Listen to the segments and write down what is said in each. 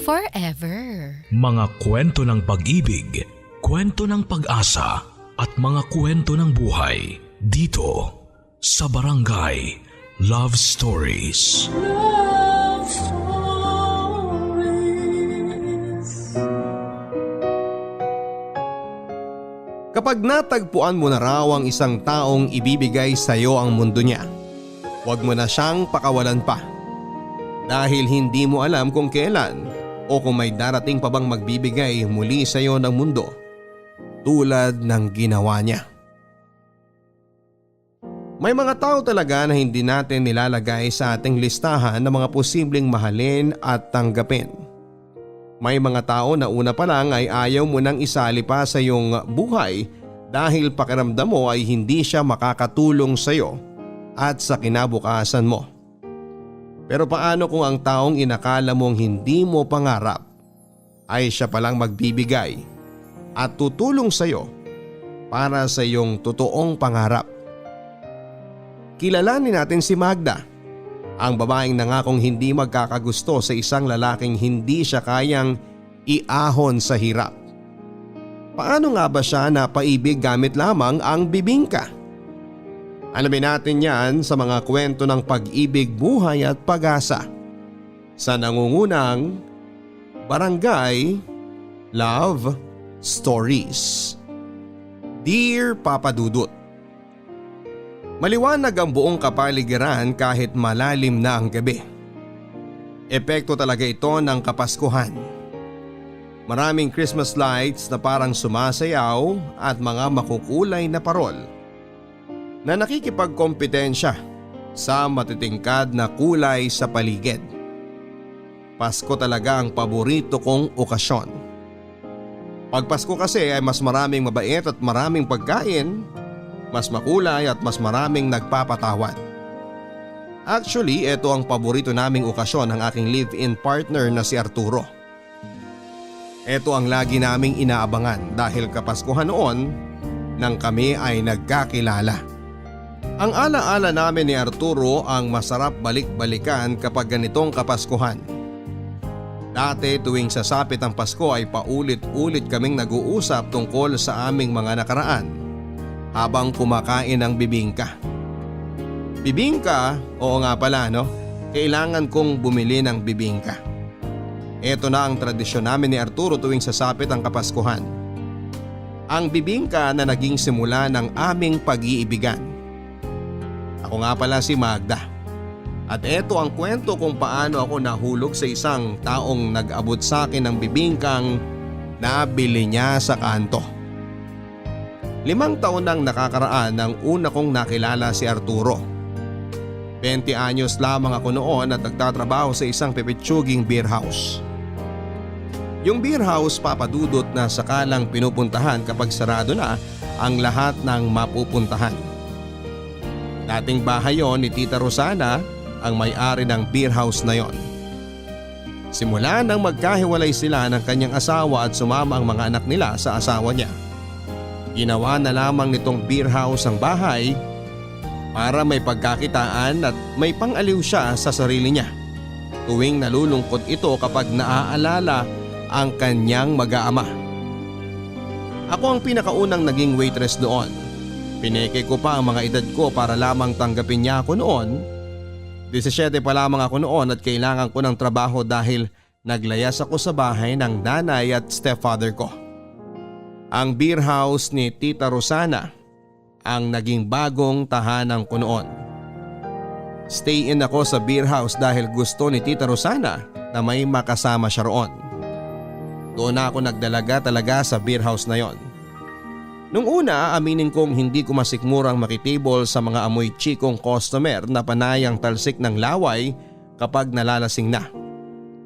Forever. Mga kwento ng pag-ibig, kwento ng pag-asa at mga kwento ng buhay dito sa Barangay Love Stories. Love Stories. Kapag natagpuan mo na raw ang isang taong ibibigay sa iyo ang mundo niya, huwag mo na siyang pakawalan pa. Dahil hindi mo alam kung kailan o kung may darating pa bang magbibigay muli sa iyo ng mundo tulad ng ginawa niya. May mga tao talaga na hindi natin nilalagay sa ating listahan ng mga posibleng mahalin at tanggapin. May mga tao na una pa lang ay ayaw mo nang isali pa sa iyong buhay dahil pakiramdam mo ay hindi siya makakatulong sa iyo at sa kinabukasan mo. Pero paano kung ang taong inakala mong hindi mo pangarap ay siya palang magbibigay at tutulong sa iyo para sa iyong totoong pangarap? Kilalanin natin si Magda, ang babaeng nangakong hindi magkakagusto sa isang lalaking hindi siya kayang iahon sa hirap. Paano nga ba siya napaibig gamit lamang ang bibingka? Alamin natin yan sa mga kwento ng pag-ibig, buhay at pag-asa sa nangungunang Barangay Love Stories. Dear Papa Dudut, maliwanag ang buong kapaligiran kahit malalim na ang gabi. Epekto talaga ito ng Kapaskuhan. Maraming Christmas lights na parang sumasayaw at mga makukulay na parol na nakikipagkompetensya sa matitingkad na kulay sa paligid. Pasko talaga ang paborito kong okasyon. Pag Pasko kasi ay mas maraming mabait at maraming pagkain, mas makulay at mas maraming nagpapatawad. Actually, ito ang paborito naming okasyon ng aking live-in partner na si Arturo. Ito ang lagi naming inaabangan dahil Kapaskuhan noon nang kami ay nagkakilala. Ang alaala namin ni Arturo ang masarap balik-balikan kapag ganitong Kapaskuhan. Dati tuwing sasapit ang Pasko ay paulit-ulit kaming nag-uusap tungkol sa aming mga nakaraan habang kumakain ng bibingka. Bibingka? Oo nga pala no, kailangan kong bumili ng bibingka. Ito na ang tradisyon namin ni Arturo tuwing sasapit ang Kapaskuhan. Ang bibingka na naging simula ng aming pag-iibigan. Ako nga pala si Magda. At eto ang kwento kung paano ako nahulog sa isang taong nag-abot sa akin ng bibingkang nabili niya sa kanto. 5 taon nang nakakaraan nang una kong nakilala si Arturo. 20 anyos lamang ako noon at nagtatrabaho sa isang pipitsuging beer house. Yung beer house, Papa Dudut, na sakalang pinupuntahan kapag sarado na ang lahat ng mapupuntahan. Dating bahay yon ni Tita Rosana, ang may-ari ng beer house na yon. Simula nang magkahiwalay sila ng kanyang asawa at sumama ang mga anak nila sa asawa niya, ginawa na lamang nitong beer house ang bahay para may pagkakitaan at may pang-aliw siya sa sarili niya tuwing nalulungkot ito kapag naaalala ang kanyang mag-aama. Ako ang pinakaunang naging waitress doon. Pineke ko pa ang mga edad ko para lamang tanggapin niya ako noon. 17 pa lamang ako noon at kailangan ko ng trabaho dahil naglayas ako sa bahay ng nanay at stepfather ko. Ang beer house ni Tita Rosana ang naging bagong tahanan ko noon. Stay in ako sa beer house dahil gusto ni Tita Rosana na may makasama siya roon. Doon ako nagdalaga talaga sa beer house na yon. Nung una, aminin kong hindi ko masikmurang makitable sa mga amoy chikong customer na panayang talsik ng laway kapag nalalasing na.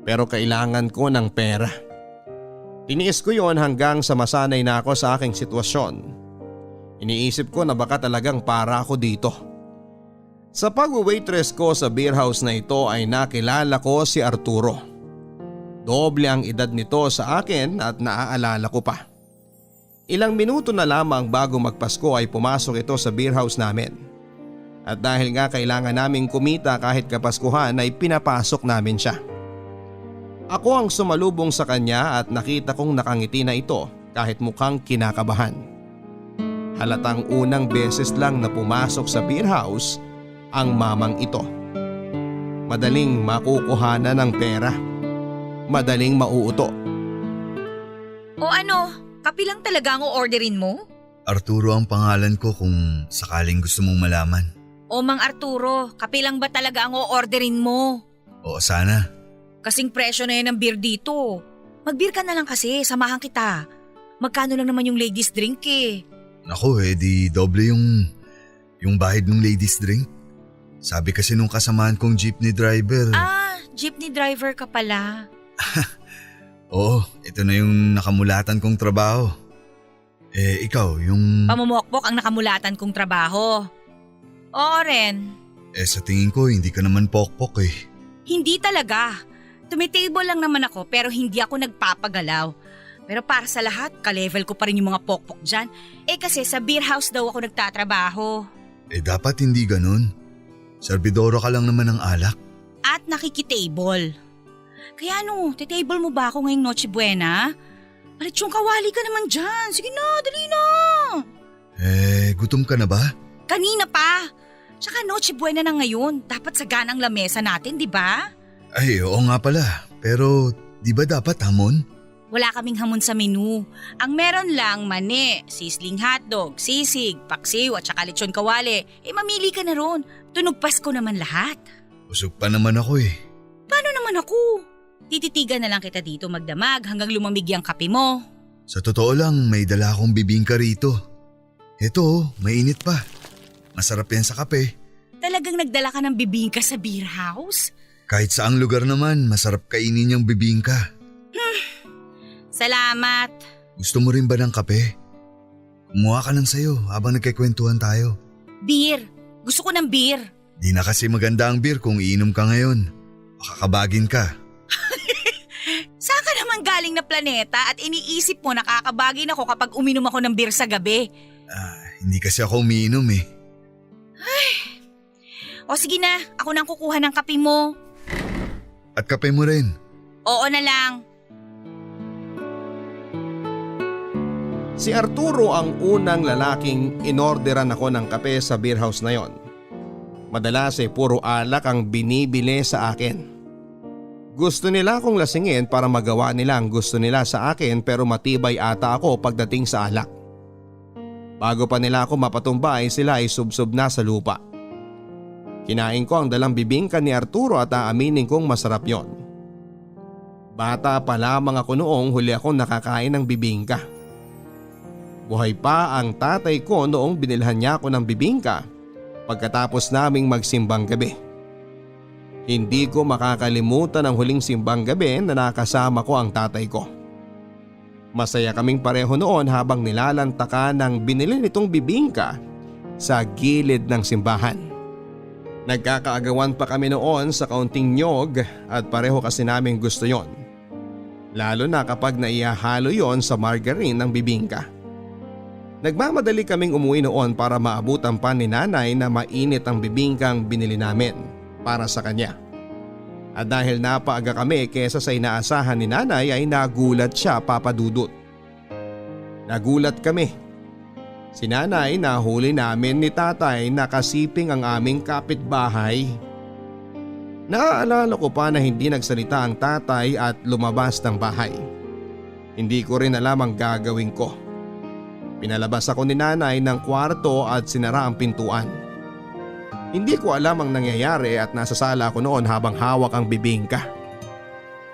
Pero kailangan ko ng pera. Tiniis ko yon hanggang sa masanay na ako sa aking sitwasyon. Iniisip ko na baka talagang para ako dito. Sa pag-waitress ko sa beer house na ito ay nakilala ko si Arturo. Doble ang edad nito sa akin at naaalala ko pa. Ilang minuto na lamang bago magpasko ay pumasok ito sa beer house namin. At dahil nga kailangan naming kumita kahit kapaskuhan ay pinapasok namin siya. Ako ang sumalubong sa kanya at nakita kong nakangiti na ito kahit mukhang kinakabahan. Halatang unang beses lang na pumasok sa beer house ang mamang ito. Madaling makukuhanan ng pera. Madaling mauuto. O ano, kape lang talaga ang o-orderin mo? Arturo ang pangalan ko kung sakaling gusto mong malaman. O Mang Arturo, kape lang ba talaga ang o-orderin mo? Oo sana. Kasing presyo na yan ng beer dito. Mag-beer ka na lang kasi, samahan kita. Magkano lang naman yung ladies drink eh? Naku di doble yung bahid ng ladies drink. Sabi kasi nung kasamahan kong jeepney driver. Ah, jeepney driver ka pala. Oo, ito na yung nakamulatan kong trabaho. Ikaw, yung… Pamumokpok ang nakamulatan kong trabaho. Oo rin. sa tingin ko hindi ka naman pokpok eh. Hindi talaga. Tumitable lang naman ako pero hindi ako nagpapagalaw. Pero para sa lahat, ka-level ko pa rin yung mga pokpok dyan. Kasi sa beer house daw ako nagtatrabaho. Dapat hindi ganun. Servidoro ka lang naman ng alak. At nakikitable. Kaya titable mo ba ako ngayong Noche Buena? Alit yung kawali ka naman dyan. Sige na, dali na. Gutom ka na ba? Kanina pa. Tsaka Noche Buena na ngayon. Dapat saganang lamesa natin, di ba? Ay, oo nga pala. Pero di ba dapat hamon? Wala kaming hamon sa menu. Ang meron lang mani, sisling hotdog, sisig, paksiw at saka lechon kawali. Mamili ka na ron. Tunog Pasko naman lahat. Busog pa naman ako eh. Paano naman ako? Tititigan na lang kita dito magdamag hanggang lumamig yung kape mo. Sa totoo lang, may dala akong bibingka rito. Ito, mainit pa. Masarap yan sa kape. Talagang nagdala ka ng bibingka sa beer house? Kahit saang lugar naman, masarap kainin yung bibingka. Salamat. Gusto mo rin ba ng kape? Kumuha ka ng sayo habang nagkikwentuhan tayo. Beer. Gusto ko ng beer. Di na kasi maganda ang beer kung iinom ka ngayon. Makakabagin ka. Saan ka naman galing na planeta at iniisip mo nakakabagin ako kapag uminom ako ng beer sa gabi? Hindi kasi ako umiinom eh. O sige na, ako nang kukuha ng kape mo. At kape mo rin. Oo na lang. Si Arturo ang unang lalaking inorderan ako ng kape sa beer house na yon. Madalas puro alak ang binibili sa akin. Gusto nila akong lasingin para magawa nila ang gusto nila sa akin pero matibay ata ako pagdating sa alak. Bago pa nila ako mapatumbay sila ay subsob na sa lupa. Kinain ko ang dalang bibingka ni Arturo at aaminin kong masarap yon. Bata pa lamang ako noong huli akong nakakain ng bibingka. Buhay pa ang tatay ko noong binilhan niya ako ng bibingka pagkatapos naming magsimbang gabi. Hindi ko makakalimutan ang huling simbang gabi na nakasama ko ang tatay ko. Masaya kaming pareho noon habang nilalantakan ng binili nitong bibingka sa gilid ng simbahan. Nagkakaagawan pa kami noon sa kaunting nyog at pareho kasi namin gusto yon. Lalo na kapag naihahalo yon sa margarine ng bibingka. Nagmamadali kaming umuwi noon para maabutan pa ni nanay na mainit ang bibingkang binili namin para sa kanya. At dahil napaaga kami kesa sa inaasahan ni nanay ay nagulat siya, Papa Dudut. Nagulat kami. Si nanay nahuli namin ni tatay na kasiping ang aming kapitbahay. Naaalala ko pa na hindi nagsalita ang tatay at lumabas ng bahay. Hindi ko rin alam ang gagawin ko. Pinalabas ako ni nanay ng kwarto at sinara ang pintuan. Hindi ko alam ang nangyayari at nasa sala ko noon habang hawak ang bibingka.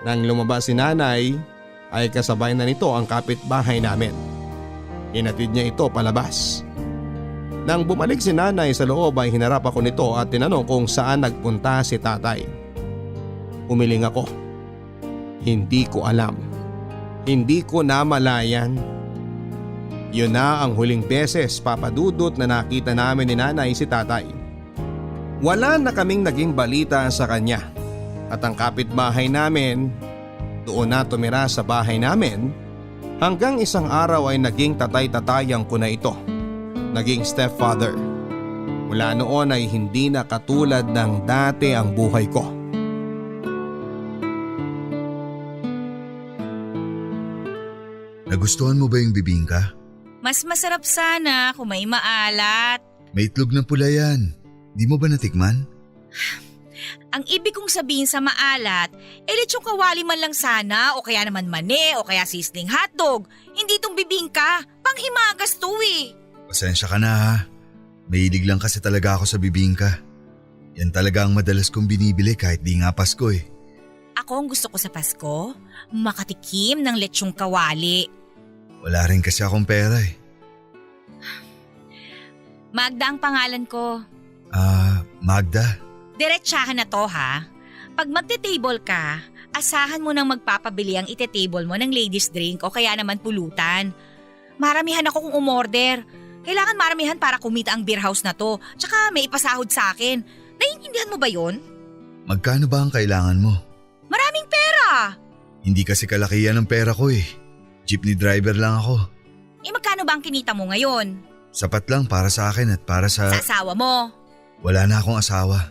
Nang lumabas si nanay ay kasabay na nito ang kapitbahay namin. Hinatid niya ito palabas. Nang bumalik si nanay sa loob ay hinarap ako nito at tinanong kung saan nagpunta si tatay. Umiling ako. Hindi ko alam. Hindi ko namalayan. Yun na ang huling beses, Papa Dudut, na nakita namin ni nanay si tatay. Wala na kaming naging balita sa kanya at ang kapitbahay namin doon na tumira sa bahay namin hanggang isang araw ay naging tatay-tatayang ko na ito. Naging stepfather. Mula noon ay hindi na katulad ng dati ang buhay ko. Nagustuhan mo ba yung bibingka? Mas masarap sana kung may maalat. May itlog na pula yan. Di mo ba natikman? Ang ibig kong sabihin sa maalat, lechong kawali man lang sana o kaya naman mani o kaya sizzling hotdog. Hindi itong bibingka, panghimagas to eh. Pasensya ka na ha. Mahilig lang kasi talaga ako sa bibingka. Yan talaga ang madalas kong binibili kahit di nga Pasko eh. Ako ang gusto ko sa Pasko, makatikim ng lechong kawali. Wala rin kasi akong pera eh. Magda ang pangalan ko. Magda. Diretsahan na to ha. Pag magte-table ka, asahan mo nang magpapabili ang ite-table mo ng ladies drink o kaya naman pulutan. Maramihan ako kung umorder. Kailangan maramihan para kumita ang beer house na to. Tsaka may ipasahod sa akin. Naiintindihan mo ba yon? Magkano ba ang kailangan mo? Maraming pera! Hindi kasi kalakihan ng pera ko eh. Jeepney driver lang ako. Magkano ba ang kinita mo ngayon? Sapat lang para sa akin at para sa… Sa asawa mo? Wala na akong asawa.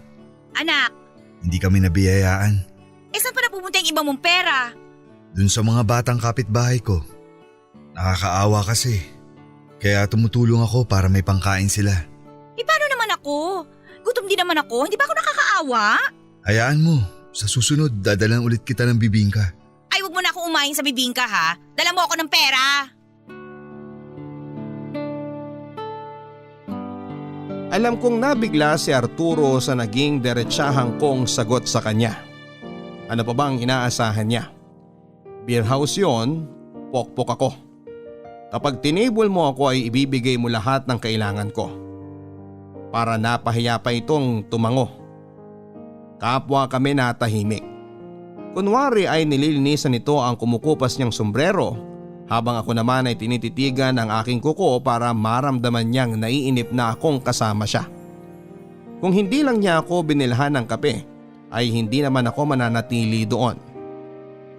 Anak? Hindi kami nabiyayaan. Saan pa napupunta yung iba mong pera? Dun sa mga batang kapitbahay ko. Nakakaawa kasi. Kaya tumutulong ako para may pangkain sila. Paano naman ako? Gutom din naman ako, hindi ba ako nakakaawa? Hayaan mo, sa susunod dadalan ulit kita ng bibingka. Ay, wag mo na akong umain sa bibingka ha. Dala mo ako ng pera. Alam kong nabigla si Arturo sa naging diretsahang kong sagot sa kanya. Ano pa bang inaasahan niya? Beer house yon, pokpok ako. Kapag tinable mo ako ay ibibigay mo lahat ng kailangan ko. Para napahiya pa itong tumango. Kapwa kami natahimik. Kunwari ay nililinisan nito ang kumukupas niyang sombrero habang ako naman ay tinititigan ang aking kuko para maramdaman niyang naiinip na akong kasama siya. Kung hindi lang niya ako binilhan ng kape ay hindi naman ako mananatili doon.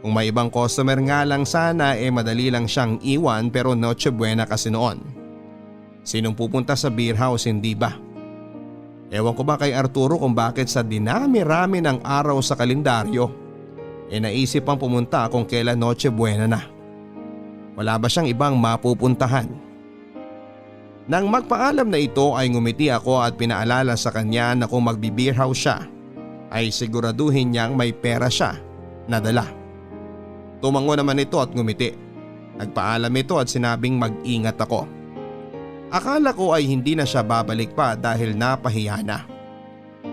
Kung may ibang customer nga lang sana madali lang siyang iwan pero Noche Buena kasi noon. Sinong pupunta sa beer house hindi ba? Ewan ko ba kay Arturo kung bakit sa dinami-rami ng araw sa kalendaryo naisip pang pumunta kung kailan Noche Buena na. Wala ba siyang ibang mapupuntahan? Nang magpaalam na ito ay ngumiti ako at pinaalala sa kanya na kung magbi-beer house siya ay siguraduhin niyang may pera siya na dala. Tumango naman ito at ngumiti. Nagpaalam ito at sinabing mag-ingat ako. Akala ko ay hindi na siya babalik pa dahil napahiya na.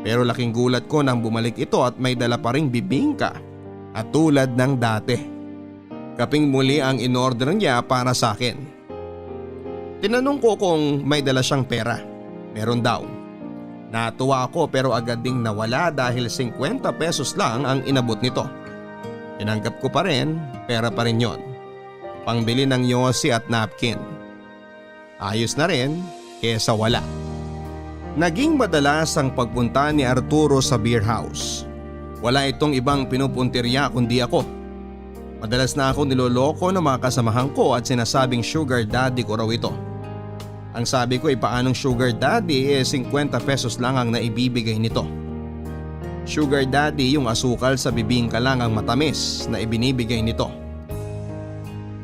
Pero laking gulat ko nang bumalik ito at may dala pa ring bibingka at tulad ng dati. Kaping muli ang inorder niya para sa akin. Tinanong ko kung may dala siyang pera. Meron daw. Natuwa ako pero agad ding nawala dahil 50 pesos lang ang inabot nito. Tinanggap ko pa rin, pera pa rin yon. Pangbili ng yosi at napkin. Ayos na rin kesa wala. Naging madalas ang pagpunta ni Arturo sa beer house. Wala itong ibang pinupuntirya kundi ako. Madalas na ako niloloko ng mga kasamahan ko at sinasabing sugar daddy ko raw ito. Ang sabi ko ay paanong sugar daddy 50 pesos lang ang naibibigay nito. Sugar daddy yung asukal sa bibingka lang ang matamis na ibinibigay nito.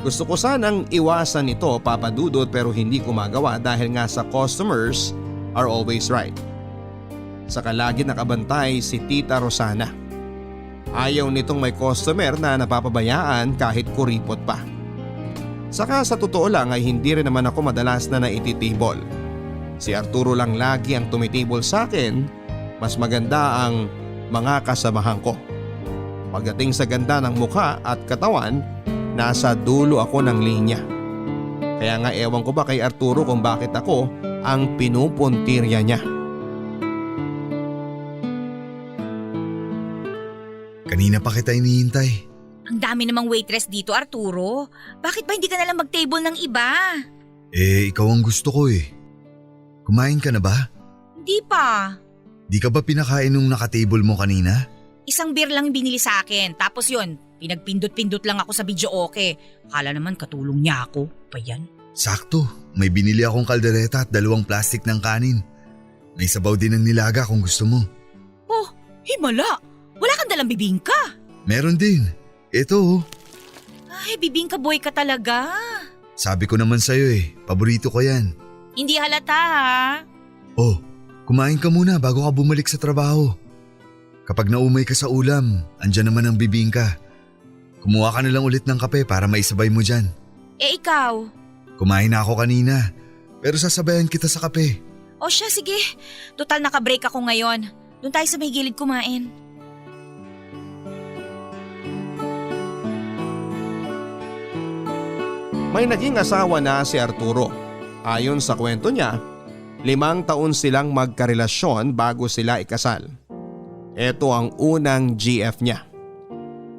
Gusto ko sanang iwasan ito papadudot pero hindi ko magawa dahil nga sa customers are always right. Saka lagi nakabantay si Tita Rosana. Ayaw nitong may customer na napapabayaan kahit kuripot pa. Saka sa totoo lang ay hindi rin naman ako madalas na naititibol. Si Arturo lang lagi ang tumitibol sa akin, mas maganda ang mga kasamahan ko. Pagdating sa ganda ng mukha at katawan, nasa dulo ako ng linya. Kaya nga ewan ko ba kay Arturo kung bakit ako ang pinupuntirya niya. Kanina pa kita inihintay. Ang dami namang waitress dito, Arturo. Bakit ba hindi ka nalang mag-table ng iba? Ikaw ang gusto ko eh. Kumain ka na ba? Hindi pa. Di ka ba pinakain nung nakatable mo kanina? Isang beer lang binili sa akin. Tapos yun, pinagpindot-pindot lang ako sa video okay. Akala naman katulong niya ako. Pa yan? Sakto, may binili akong kaldereta at 2 plastic ng kanin. May sabaw din ng nilaga kung gusto mo. Oh, himala! Wala kang dalang bibingka. Meron din. Ito oh. Ay, bibingka boy ka talaga. Sabi ko naman sa'yo paborito ko yan. Hindi halata ha. Oh, kumain ka muna bago ka bumalik sa trabaho. Kapag naumay ka sa ulam, andyan naman ang bibingka. Kumuha ka na lang ulit ng kape para maisabay mo dyan. Eh ikaw? Kumain na ako kanina, pero sasabayan kita sa kape. O siya, sige. Total naka-break ako ngayon. Doon tayo sa may gilid kumain. May naging asawa na si Arturo. Ayon sa kwento niya, 5 taon silang magkarelasyon bago sila ikasal. Ito ang unang GF niya.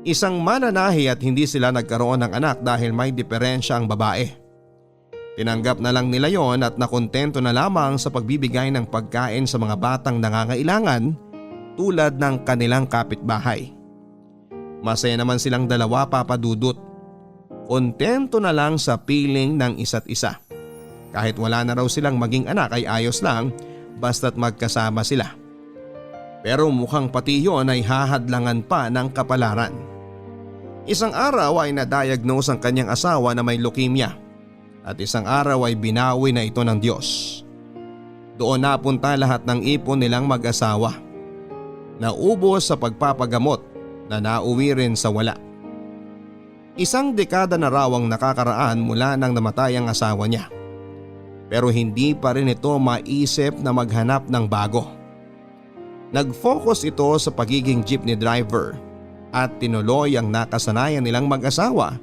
Isang mananahi at hindi sila nagkaroon ng anak dahil may diferensya ang babae. Tinanggap na lang nila yon at nakontento na lamang sa pagbibigay ng pagkain sa mga batang nangangailangan tulad ng kanilang kapitbahay. Masaya naman silang dalawa, Papa Dudut. Kontento na lang sa piling ng isa't isa. Kahit wala na raw silang maging anak ay ayos lang basta't magkasama sila. Pero mukhang pati yon ay hahadlangan pa ng kapalaran. Isang araw ay na-diagnose ang kanyang asawa na may leukemia at isang araw ay binawi na ito ng Diyos. Doon napunta lahat ng ipon nilang mag-asawa. Naubos sa pagpapagamot na nauwi rin sa wala. Isang dekada na raw ang nakakaraan mula nang namatay ang asawa niya. Pero hindi pa rin ito maisip na maghanap ng bago. Nag-focus ito sa pagiging jeepney driver at tinuloy ang nakasanayan nilang mag-asawa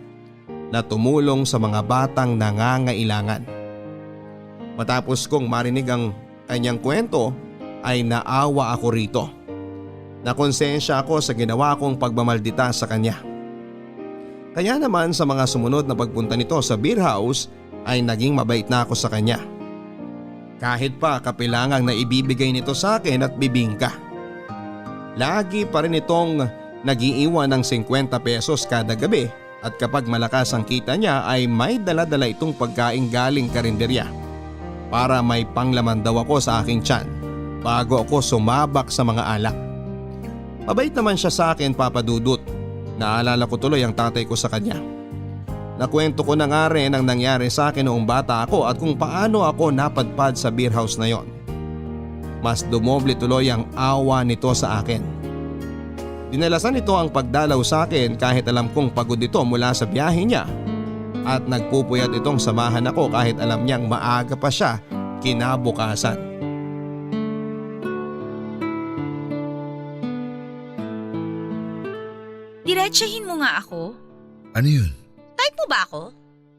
na tumulong sa mga batang nangangailangan. Matapos kong marinig ang kanyang kwento ay naawa ako rito. Nakonsensya ako sa ginawa kong pagmamaldita sa kanya. Kaya naman sa mga sumunod na pagpunta nito sa beer house ay naging mabait na ako sa kanya. Kahit pa kapilangang na ibibigay nito sa akin at bibingka. Lagi pa rin itong nag-iiwan ng 50 pesos kada gabi at kapag malakas ang kita niya ay may dala-dala itong pagkain galing karinderya para may panglaman daw ako sa aking tiyan bago ako sumabak sa mga alak. Mabait naman siya sa akin, Papa Dudut. Naalala ko tuloy ang tatay ko sa kanya. Nakwento ko na nga rin ang nangyari sa akin noong bata ako at kung paano ako napadpad sa beer house na yon. Mas dumoble tuloy ang awa nito sa akin. Dinalasan nito ang pagdalaw sa akin kahit alam kong pagod ito mula sa biyahe niya at nagpupuyat itong samahan ako kahit alam niyang maaga pa siya kinabukasan. Diretsahin mo nga ako. Ano yun? Type mo ba ako?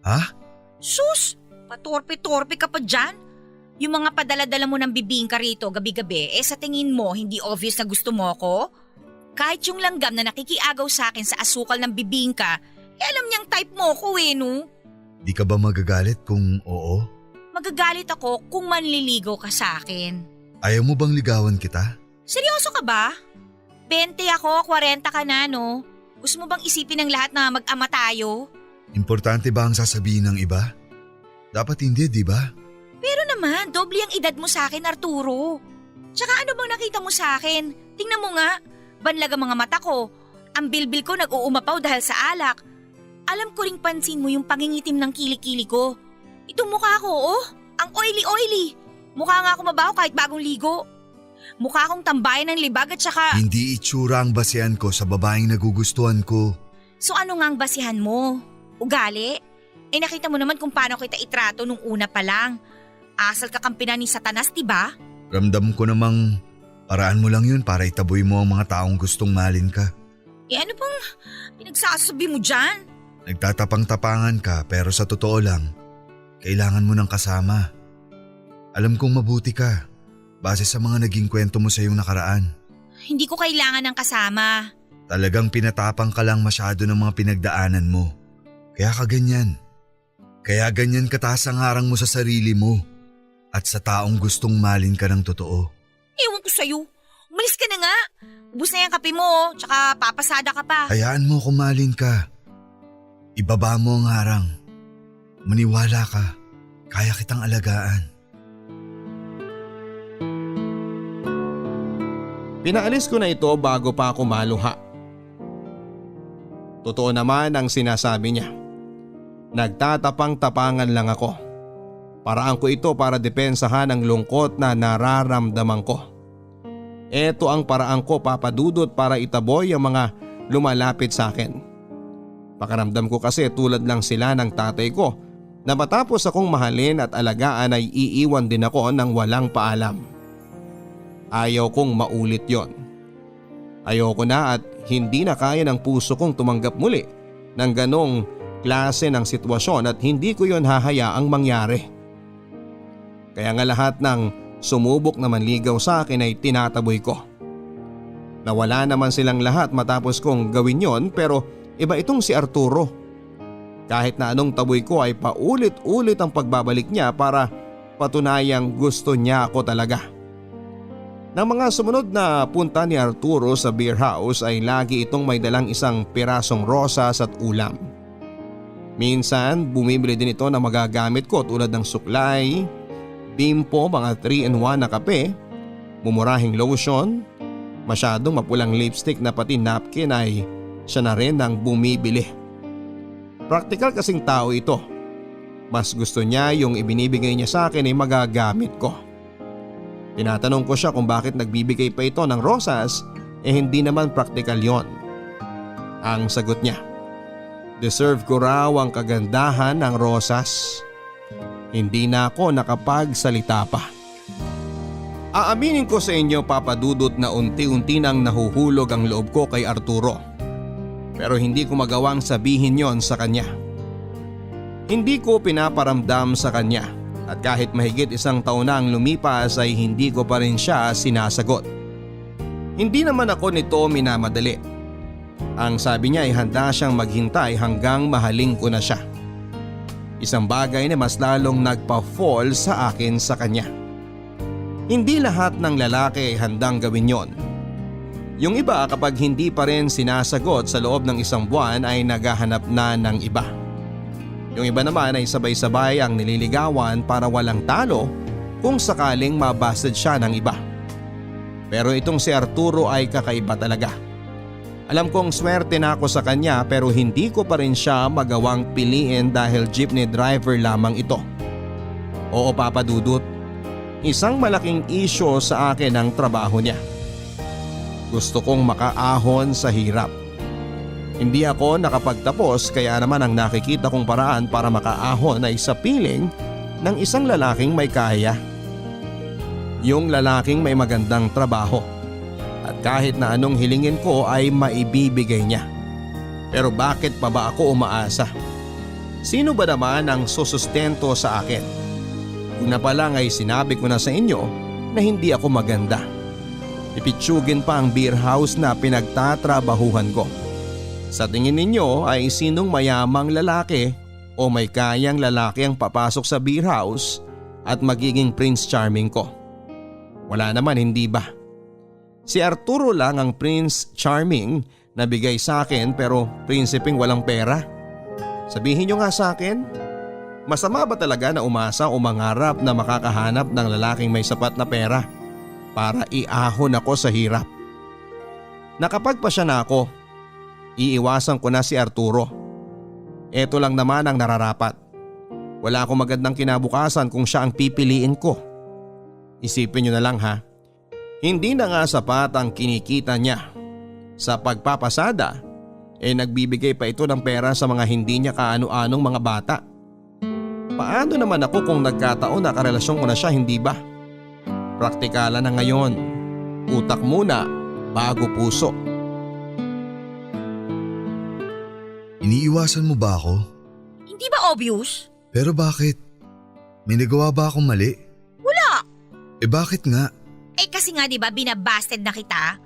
Ha? Sus! Patorpe-torpe ka pa dyan? Yung mga padala-dala mo ng bibingka rito gabi-gabi, sa tingin mo hindi obvious na gusto mo ako? Kahit yung langgam na nakikiagaw sa akin sa asukal ng bibingka, alam niyang type mo ko no? Di ka ba magagalit kung oo? Magagalit ako kung manliligaw ka sa akin. Ayaw mo bang ligawan kita? Seryoso ka ba? 20 ako, 40 ka na no? Gusto mo bang isipin ng lahat na mag-ama tayo? Importante ba ang sasabihin ng iba? Dapat hindi, di ba? Pero naman, doble ang edad mo sa akin, Arturo. Tsaka ano bang nakita mo sa akin? Tingnan mo nga, banlag ang mga mata ko. Ang bilbil ko nag-uumapaw dahil sa alak. Alam ko ring pansin mo yung pangingitim ng kilikili ko. Itong mukha ko, ang oily-oily. Mukha nga ako mabaho kahit bagong ligo. Mukha akong tambayan ng libag at saka… Hindi itsura ang basihan ko sa babaeng nagugustuhan ko. So ano nga ang basihan mo? Ugali? Nakita mo naman kung paano kita itrato nung una pa lang. Asal kakampinan ni Satanas, diba? Ramdam ko namang paraan mo lang yun para itaboy mo ang mga taong gustong mahalin ka. Ano bang pinagsasabi mo dyan? Nagtatapang-tapangan ka pero sa totoo lang, kailangan mo ng kasama. Alam kong mabuti ka. Base sa mga naging kwento mo sa iyong nakaraan. Hindi ko kailangan ng kasama. Talagang pinatapang ka lang masyado ng mga pinagdaanan mo. Kaya ka ganyan. Kaya ganyan kataas ang harang mo sa sarili mo at sa taong gustong malin ka ng totoo. Ewan ko sa'yo. Umalis ka na nga. Ubus na yung kape mo, tsaka papasada ka pa. Hayaan mo kung malin ka. Ibaba mo ang harang. Maniwala ka. Kaya kitang alagaan. Pinaalis ko na ito bago pa ako maluha. Totoo naman ang sinasabi niya. Nagtatapang-tapangan lang ako. Paraan ko ito para depensahan ang lungkot na nararamdaman ko. Ito ang paraan ko, Papa Dudut, para itaboy ang mga lumalapit sa akin. Pakaramdam ko kasi tulad lang sila ng tatay ko na matapos akong mahalin at alagaan ay iiwan din ako ng walang paalam. Ayaw kong maulit yon. Ayaw ko na at hindi na kaya ng puso kong tumanggap muli ng ganong klase ng sitwasyon at hindi ko yon hahayaang mangyari. Kaya nga lahat ng sumubok na manligaw sa akin ay tinataboy ko. Nawala naman silang lahat matapos kong gawin yon, pero iba itong si Arturo. Kahit na anong taboy ko ay paulit-ulit ang pagbabalik niya para patunayang gusto niya ako talaga. Nang mga sumunod na punta ni Arturo sa beer house ay lagi itong may dalang isang pirasong rosas at ulam. Minsan bumibili din ito na magagamit ko tulad ng suklay, bimpo, mga 3-in-1 na kape, mumurahing lotion, masyadong mapulang lipstick na pati napkin ay siya na rin ang bumibili. Praktikal kasing tao ito. Mas gusto niya yung ibinibigay niya sa akin ay magagamit ko. Tinatanong ko siya kung bakit nagbibigay pa ito ng rosas hindi naman praktikal yon. Ang sagot niya, deserve ko raw ang kagandahan ng rosas. Hindi na ako nakapagsalita pa. Aaminin ko sa inyo, Papa Dudut, na unti-unti nang nahuhulog ang loob ko kay Arturo. Pero hindi ko magawang sabihin yon sa kanya. Hindi ko pinaparamdam sa kanya at kahit mahigit 1 taon na ang lumipas ay hindi ko pa rin siya sinasagot. Hindi naman ako nito minamadali. Ang sabi niya ay handa siyang maghintay hanggang mahaling ko na siya. Isang bagay na mas lalong nagpa-fall sa akin sa kanya. Hindi lahat ng lalaki ay handang gawin yon. Yung iba kapag hindi pa rin sinasagot sa loob ng 1 buwan ay naghahanap na ng iba. Yung iba naman ay sabay-sabay ang nililigawan para walang talo kung sakaling mabasted siya ng iba. Pero itong si Arturo ay kakaiba talaga. Alam kong swerte na ako sa kanya pero hindi ko pa rin siya magawang piliin dahil jeepney driver lamang ito. Oo, Papa Dudut, isang malaking isyo sa akin ang trabaho niya. Gusto kong makaahon sa hirap. Hindi ako nakapagtapos kaya naman ang nakikita kong paraan para makaahon ay sa piling ng isang lalaking may kaya. Yung lalaking may magandang trabaho. At kahit na anong hilingin ko ay maibibigay niya. Pero bakit pa ba ako umaasa? Sino ba naman ang susustento sa akin? Kung na pa lang ay sinabi ko na sa inyo na hindi ako maganda. Ipitsugin pa ang beer house na pinagtatrabahuhan ko. Sa tingin ninyo ay sinong mayamang lalaki o may kayang lalaki ang papasok sa beer house at magiging Prince Charming ko? Wala naman, hindi ba? Si Arturo lang ang Prince Charming na bigay sa akin pero prinsipeng walang pera. Sabihin nyo nga sa akin, masama ba talaga na umasa o mangarap na makakahanap ng lalaking may sapat na pera para iahon ako sa hirap? Nakapagpasya na ako, iiwasan ko na si Arturo. Eto lang naman ang nararapat. Wala akong magandang kinabukasan kung siya ang pipiliin ko. Isipin nyo na lang ha. Hindi na nga sapat ang kinikita niya. Sa pagpapasada, nagbibigay pa ito ng pera sa mga hindi niya kaano-anong mga bata. Paano naman ako kung nagkataon na karelasyon ko na siya, hindi ba? Praktikalan na ngayon. Utak muna, bago puso. Iniiwasan mo ba ako? Hindi ba obvious? Pero bakit? May nagawa ba akong mali? Wala. Bakit nga? Kasi nga 'di ba binabasted na kita?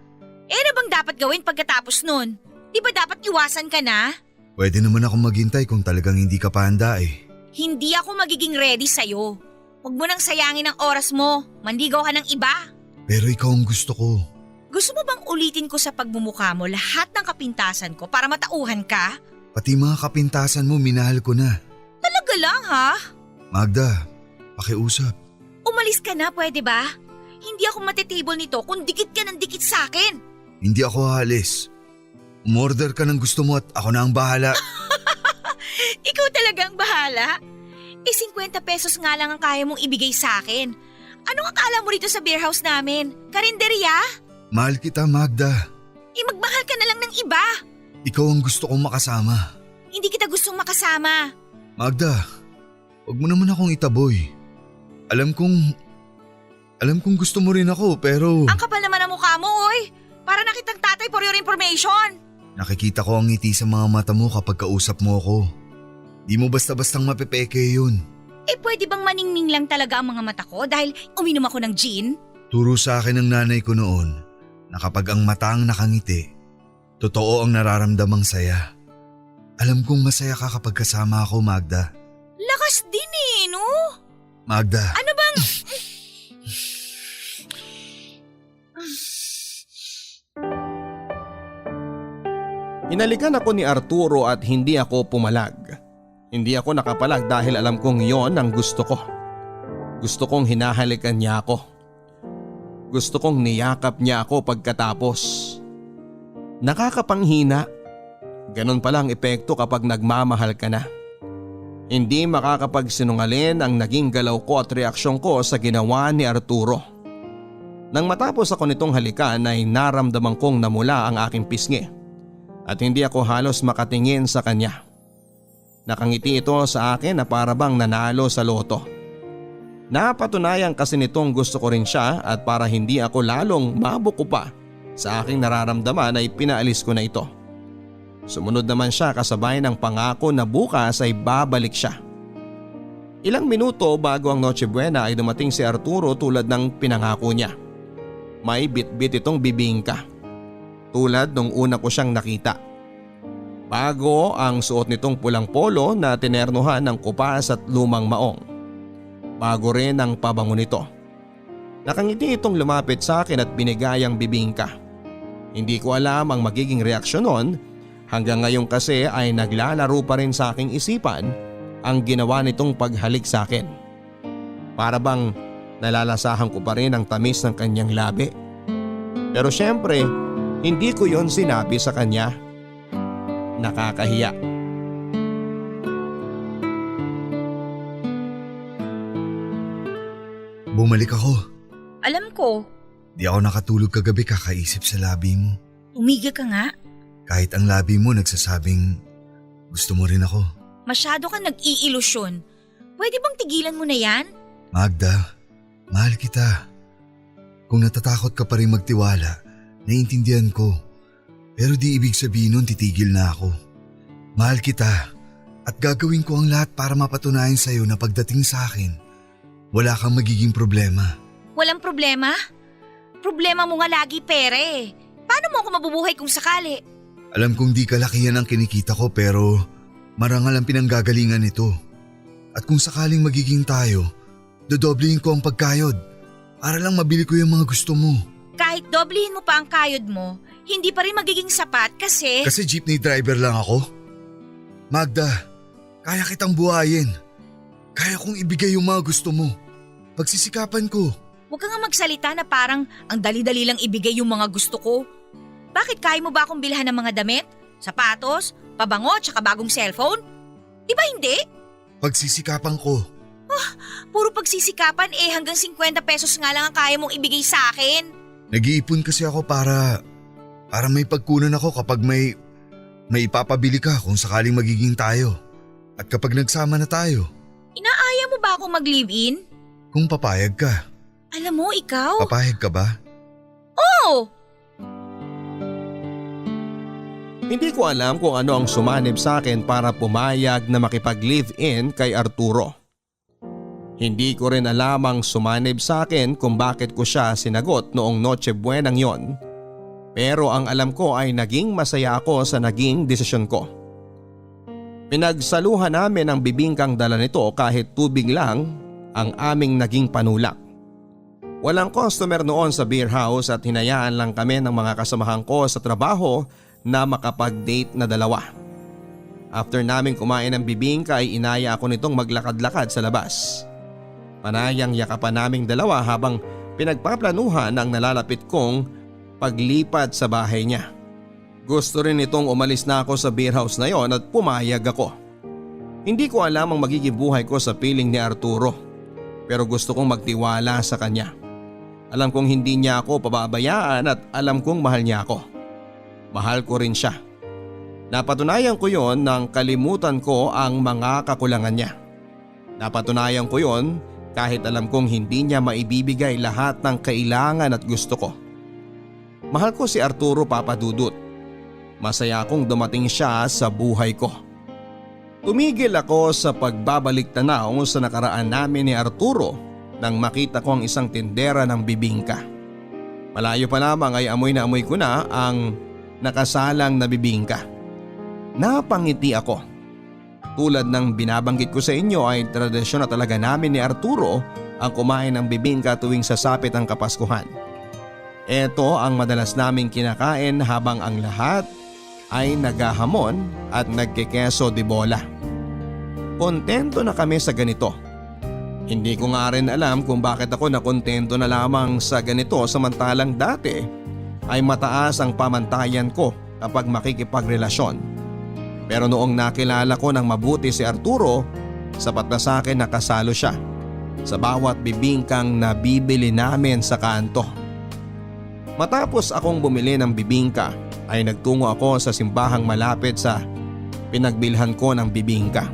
Ano bang dapat gawin pagkatapos nun? 'Di ba dapat iwasan ka na? Pwede naman akong maghintay kung talagang hindi ka pa handa eh. Hindi ako magiging ready sa'yo. Huwag mo nang sayangin ang oras mo. Manligaw ka ng iba. Pero ikaw ang gusto ko. Gusto mo bang ulitin ko sa pagmumukha mo lahat ng kapintasan ko para matauhan ka? Pati mga kapintasan mo minahal ko na. Talaga lang ha? Magda, pakiusap. Umalis ka na, pwede ba? Hindi ako matitable nito kung dikit ka ng dikit sa akin. Hindi ako aalis. Umorder ka ng gusto mo at ako na ang bahala. Ikaw talagang bahala. 50 pesos nga lang ang kaya mong ibigay sa akin. Anong akala mo rito sa beer house namin? Karinderya? Mahal kita, Magda. Magmahal ka na lang ng iba. Ikaw ang gusto kong makasama. Hindi kita gustong makasama. Magda, huwag mo naman akong itaboy. Alam kong gusto mo rin ako pero… Ang kapal naman ang mukha mo, oy. Para nakitang tatay for your information. Nakikita ko ang ngiti sa mga mata mo kapag kausap mo ako. Di mo basta-bastang mapepeke yun. Pwede bang maningning lang talaga ang mga mata ko dahil uminom ako ng gin? Turo sa akin ng nanay ko noon na kapag ang mata ang nakangiti, totoo ang nararamdamang saya. Alam kong masaya ka kapag kasama ako, Magda. Lakas din no? Magda. Ano bang… Hinalikan ako ni Arturo at hindi ako pumalag. Hindi ako nakapalag dahil alam kong yon ang gusto ko. Gusto kong hinahalikan niya ako. Gusto kong niyakap niya ako pagkatapos. Nakakapanghina. Ganon pala ang epekto kapag nagmamahal ka na. Hindi makakapagsinungaling ang naging galaw ko at reaksyon ko sa ginawa ni Arturo. Nang matapos ako nitong halikan ay naramdaman kong namula ang aking pisngi at hindi ako halos makatingin sa kanya. Nakangiti ito sa akin na para bang nanalo sa loto. Napatunayan kasi nitong gusto ko rin siya at para hindi ako lalong mabuko pa sa aking nararamdaman ay pinaalis ko na ito. Sumunod naman siya kasabay ng pangako na bukas ay babalik siya. Ilang minuto bago ang Noche Buena ay dumating si Arturo tulad ng pinangako niya. May bitbit itong bibingka. Tulad nung una ko siyang nakita. Bago ang suot nitong pulang polo na tinernuhan ng kupas at lumang maong. Bago rin ang pabango nito. Nakangiti itong lumapit sa akin at binigay ang bibingka. Hindi ko alam ang magiging reaksyon nun. Hanggang ngayon kasi ay naglalaro pa rin sa aking isipan ang ginawa nitong paghalik sa akin. Para bang nalalasahan ko pa rin ang tamis ng kanyang labi. Pero syempre, hindi ko yon sinabi sa kanya. Nakakahiya. Bumalik ako. Alam ko. Di ako nakatulog kagabi kakaisip sa labi mo. Tumigil ka nga. Kahit ang labi mo nagsasabing gusto mo rin ako. Masyado kang nag-iilusyon. Pwede bang tigilan mo na yan? Magda, mahal kita. Kung natatakot ka pa rin magtiwala, naiintindihan ko. Pero di ibig sabihin nun titigil na ako. Mahal kita at gagawin ko ang lahat para mapatunayan sa'yo na pagdating sa akin, wala kang magiging problema. Walang problema? Problema mo nga lagi pere. Paano mo ako mabubuhay kung sakali? Alam kong di kalakihan ang kinikita ko pero marangal ang pinanggagalingan nito. At kung sakaling magiging tayo, dodoblihin ko ang pagkayod para lang mabili ko yung mga gusto mo. Kahit doblehin mo pa ang kayod mo, hindi pa rin magiging sapat kasi… Kasi jeepney driver lang ako? Magda, kaya kitang buhayin. Kaya kong ibigay yung mga gusto mo. Pagsisikapan ko. Huwag ka nga magsalita na parang ang dali-dali lang ibigay yung mga gusto ko. Bakit kaya mo ba akong bilhan ng mga damit, sapatos, pabango tsaka bagong cellphone? Di ba hindi? Pagsisikapan ko. Puro pagsisikapan hanggang 50 pesos nga lang ang kaya mong ibigay sa akin. Nag-iipon kasi ako para may pagkunan ako kapag may ipapabili ka kung sakaling magiging tayo. At kapag nagsama na tayo. Inaaya mo ba akong mag-live-in? Kung papayag ka. Alam mo, ikaw… Papayag ka ba? Oo! Hindi ko alam kung ano ang sumanib sa akin para pumayag na makipag-live-in kay Arturo. Hindi ko rin alam ang sumanib sa akin kung bakit ko siya sinagot noong Noche Buenang yon. Pero ang alam ko ay naging masaya ako sa naging desisyon ko. Pinagsaluhan namin ang bibingkang dala nito kahit tubig lang ang aming naging panulak. Walang customer noon sa beer house at hinayaan lang kami ng mga kasamahan ko sa trabaho na makapag-date na dalawa. After namin kumain ng bibingka ay inaya ako nitong maglakad-lakad sa labas. Panayang yakapan naming dalawa habang pinagpaplanuhan ang nalalapit kong paglipat sa bahay niya. Gusto rin itong umalis na ako sa beer house na yon at pumayag ako. Hindi ko alam ang magiging buhay ko sa piling ni Arturo, pero gusto kong magtiwala sa kanya. Alam kong hindi niya ako pababayaan at alam kong mahal niya ako. Mahal ko rin siya. Napatunayan ko yon nang kalimutan ko ang mga kakulangan niya. Napatunayan ko yon kahit alam kong hindi niya maibibigay lahat ng kailangan at gusto ko. Mahal ko si Arturo, Papa Dudut. Masaya akong dumating siya sa buhay ko. Tumigil ako sa pagbabalik tanaw sa nakaraan namin ni Arturo nang makita ko ang isang tindera ng bibingka. Malayo pa lamang ay amoy na amoy ko na ang nakasalang na bibingka. Napangiti ako. Tulad ng binabanggit ko sa inyo ay tradisyon na talaga namin ni Arturo ang kumain ng bibingka tuwing sasapit ang Kapaskuhan. Ito ang madalas naming kinakain habang ang lahat ay naghahamon at nagkekeso de bola. Kontento na kami sa ganito. Hindi ko nga rin alam kung bakit ako nakontento na lamang sa ganito samantalang dati ay mataas ang pamantayan ko kapag makikipagrelasyon. Pero noong nakilala ko ng mabuti si Arturo, sapat na sa akin na kasalo siya sa bawat bibingkang nabibili namin sa kanto. Matapos akong bumili ng bibingka ay nagtungo ako sa simbahang malapit sa pinagbilhan ko ng bibingka.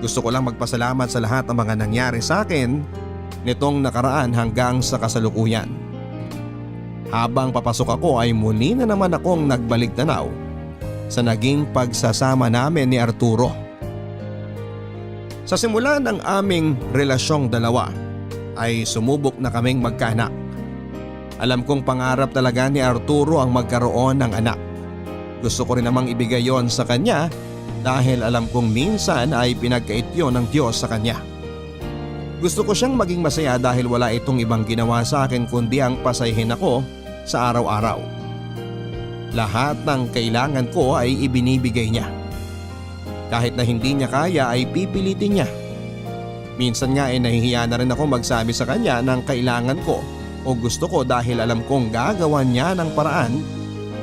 Gusto ko lang magpasalamat sa lahat ng mga nangyari sa akin nitong nakaraan hanggang sa kasalukuyan. Habang papasok ako ay muli na naman akong nagbalik tanaw sa naging pagsasama namin ni Arturo. Sa simula ng aming relasyong dalawa ay sumubok na kaming magkaanak. Alam kong pangarap talaga ni Arturo ang magkaroon ng anak. Gusto ko rin namang ibigay yon sa kanya dahil alam kong minsan ay pinagkait yon ng Diyos sa kanya. Gusto ko siyang maging masaya dahil wala itong ibang ginawa sa akin kundi ang pasayahin ako sa araw-araw. Lahat ng kailangan ko ay ibinibigay niya. Kahit na hindi niya kaya ay pipilitin niya. Minsan nga ay nahihiya na rin ako magsabi sa kanya ng kailangan ko o gusto ko dahil alam kong gagawan niya ng paraan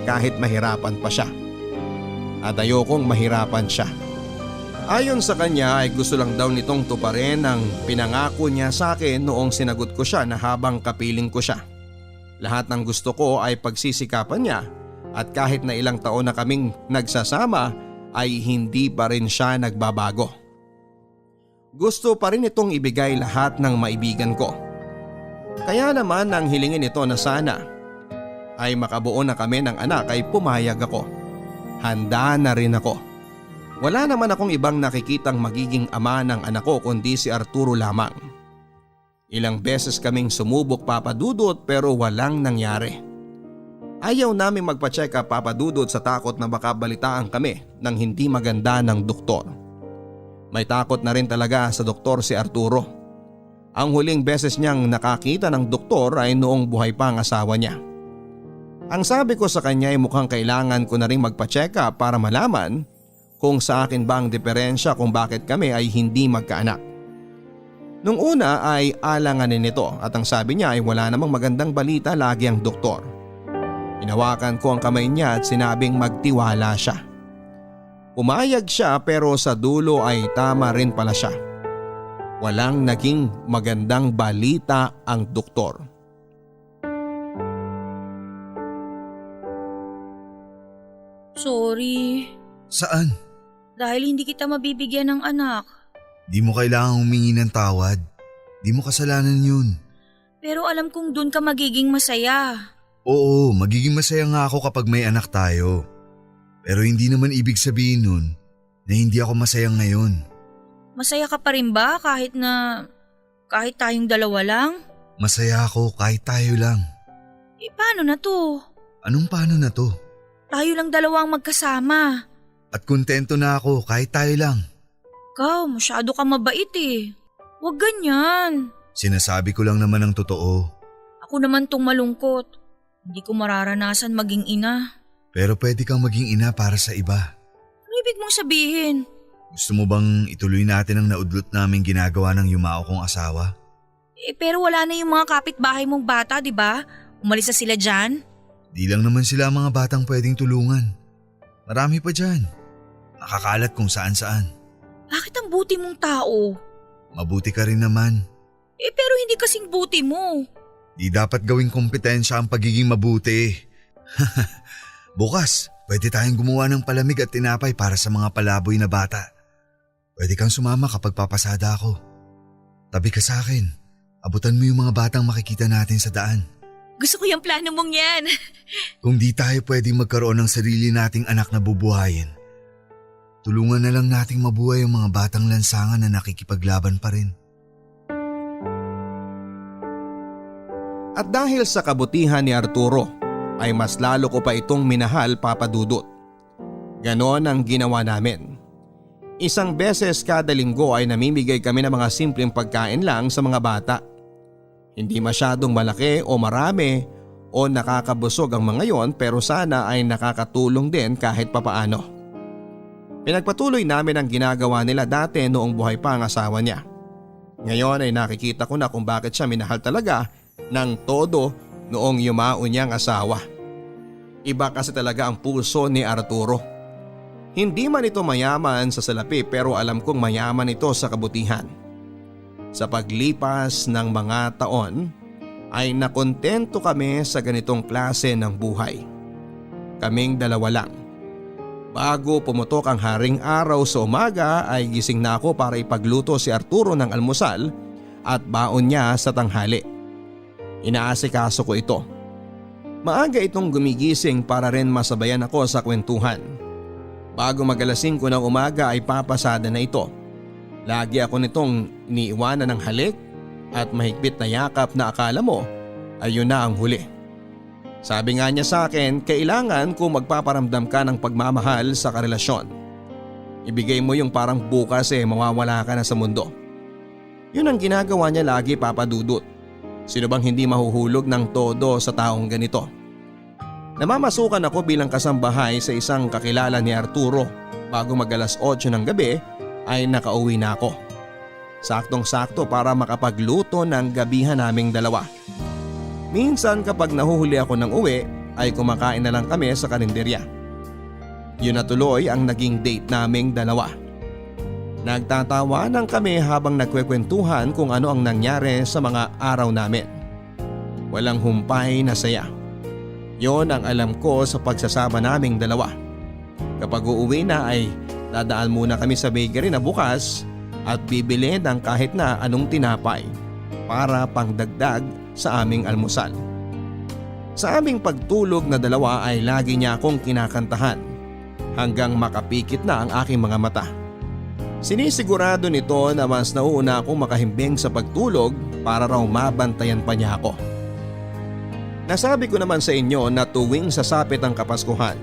kahit mahirapan pa siya. At ayokong mahirapan siya. Ayon sa kanya ay gusto lang daw nitong tuparin ang pinangako niya sa akin noong sinagot ko siya na habang kapiling ko siya. Lahat ng gusto ko ay pagsisikapan niya at kahit na ilang taon na kaming nagsasama ay hindi pa rin siya nagbabago. Gusto pa rin itong ibigay lahat ng maibigan ko. Kaya naman nang hilingin ito na sana ay makabuo na kami ng anak ay pumayag ako. Handa na rin ako. Wala naman akong ibang nakikitang magiging ama ng anak ko kundi si Arturo lamang. Ilang beses kaming sumubok, Papa Dudut, pero walang nangyari. Ayaw naming magpa-check up, Papa Dudut, sa takot na baka balitaan kami ng hindi maganda ng doktor. May takot na rin talaga sa doktor si Arturo. Ang huling beses niyang nakakita ng doktor ay noong buhay pa ang asawa niya. Ang sabi ko sa kanya ay mukhang kailangan ko na rin magpa-check up para malaman kung sa akin ba ang diferensya kung bakit kami ay hindi magkaanak. Nung una ay alanganin nito at ang sabi niya ay wala namang magandang balita lagi ang doktor. Inawakan ko ang kamay niya at sinabing magtiwala siya. Pumayag siya pero sa dulo ay tama rin pala siya. Walang naging magandang balita ang doktor. Sorry. Saan? Dahil hindi kita mabibigyan ng anak. Di mo kailangang humingi ng tawad. Di mo kasalanan yun. Pero alam kong dun ka magiging masaya. Oo, magiging masaya nga ako kapag may anak tayo. Pero hindi naman ibig sabihin nun na hindi ako masaya ngayon. Masaya ka pa rin ba kahit tayong dalawa lang? Masaya ako kahit tayo lang. Paano na to? Anong paano na to? Tayo lang dalawa ang magkasama. At kontento na ako kahit tayo lang. Ikaw, masyado ka mabait eh. Huwag ganyan. Sinasabi ko lang naman ang totoo. Ako naman tong malungkot. Hindi ko mararanasan maging ina. Pero pwede kang maging ina para sa iba. Ano ibig mong sabihin? Gusto mo bang ituloy natin ang naudlot naming ginagawa ng yumao kong asawa? Pero wala na yung mga kapitbahay mong bata, di ba? Umalis na sila dyan. Di lang naman sila ang mga batang pwedeng tulungan. Marami pa dyan. Nakakalat kung saan-saan. Bakit ang buti mong tao? Mabuti ka rin naman. Pero hindi kasing buti mo. Di dapat gawing kompetensya ang pagiging mabuti. Bukas, pwede tayong gumawa ng palamig at tinapay para sa mga palaboy na bata. Pwede kang sumama kapag papasada ako. Tabi ka sa akin. Abutan mo yung mga batang makikita natin sa daan. Gusto ko yung plano mong yan. Kung di tayo pwedeng magkaroon ng sarili nating anak na bubuhayin, tulungan na lang nating mabuhay ang mga batang lansangan na nakikipaglaban pa rin. At dahil sa kabutihan ni Arturo, ay mas lalo ko pa itong minahal, Papa Dudut. Ganon ang ginawa namin. Isang beses kada linggo ay namimigay kami ng mga simpleng pagkain lang sa mga bata. Hindi masyadong malaki o marami o nakakabusog ang mga yon, pero sana ay nakakatulong din kahit papaano. Pinagpatuloy namin ang ginagawa nila dati noong buhay pa ang asawa niya. Ngayon ay nakikita ko na kung bakit siya minahal talaga ng todo noong yumao niyang asawa. Iba kasi talaga ang puso ni Arturo. Hindi man ito mayaman sa salapi, pero alam kong mayaman ito sa kabutihan. Sa paglipas ng mga taon ay nakontento kami sa ganitong klase ng buhay. Kaming dalawa lang. Bago pumutok ang haring araw sa umaga ay gising na ako para ipagluto si Arturo ng almusal at baon niya sa tanghali. Inaasikaso ko ito. Maaga itong gumigising para rin masabayan ako sa kwentuhan. Bago mag-alas 5 ng umaga ay papasada na ito. Lagi ako nitong iniiwanan ng halik at mahigpit na yakap na akala mo ay yun na ang huli. Sabi nga niya sa akin, kailangan kung magpaparamdam ka ng pagmamahal sa karelasyon. Ibigay mo yung parang bukas mawawala ka na sa mundo. Yun ang ginagawa niya lagi, Papa Dudut. Sino bang hindi mahuhulog ng todo sa taong ganito? Namamasukan ako bilang kasambahay sa isang kakilala ni Arturo. Bago mag-alas 8 ng gabi ay nakauwi na ako. Saktong-sakto para makapagluto ng gabihan naming dalawa. Minsan kapag nahuhuli ako ng uwi ay kumakain na lang kami sa karinderya. Yun na tuloy ang naging date naming dalawa. Nagtatawanan kami habang nagkwekwentuhan kung ano ang nangyari sa mga araw namin. Walang humpay na saya. Yon ang alam ko sa pagsasama naming dalawa. Kapag uuwi na ay dadaan muna kami sa bakery na bukas at bibili ng kahit na anong tinapay para pangdagdag sa aming almusal. Sa aming pagtulog na dalawa ay lagi niya akong kinakantahan hanggang makapikit na ang aking mga mata. Sinisigurado nito na mas nauuna akong makahimbing sa pagtulog para raw mabantayan pa niya ako. Nasabi ko naman sa inyo na tuwing sasapit ang Kapaskuhan